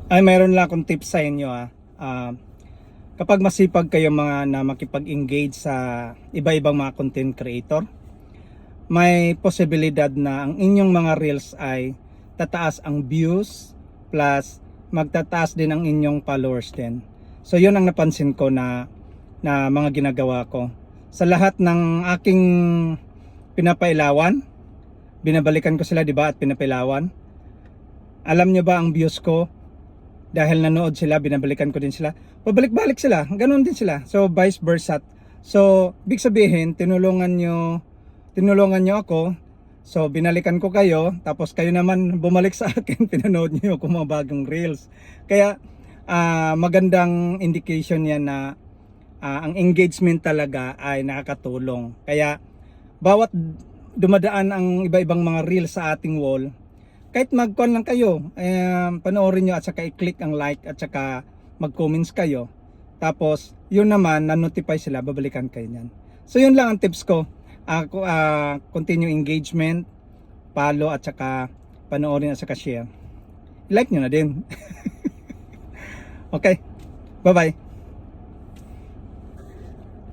Ay, mayroon lang akong tips sa inyo kapag masipag kayo mga na makipag-engage sa iba-ibang mga content creator, may posibilidad na ang inyong mga reels ay tataas ang views plus magtataas din ang inyong followers din. So yun ang napansin ko na mga ginagawa ko. Sa lahat ng aking pinapailawan, binabalikan ko sila, 'di ba, at pinapailawan. Alam nyo ba ang views ko? Dahil nanood sila, binabalikan ko din sila. Pabalik-balik sila, ganoon din sila. So vice versa. So big sabihin, tinulungan nyo ako. So binalikan ko kayo, tapos kayo naman bumalik sa akin, pinanood nyo ako mga bagong reels. Kaya magandang indication yan na ang engagement talaga ay nakakatulong. Kaya bawat dumadaan ang iba-ibang mga reels sa ating wall, kahit mag-con lang kayo, panoorin nyo at saka i-click ang like at saka mag-comments kayo. Tapos yun naman, na-notify sila, babalikan kayo niyan. So yun lang ang tips ko. Continue engagement, follow at saka panoorin at saka share. I-like nyo na din. Okay, bye bye.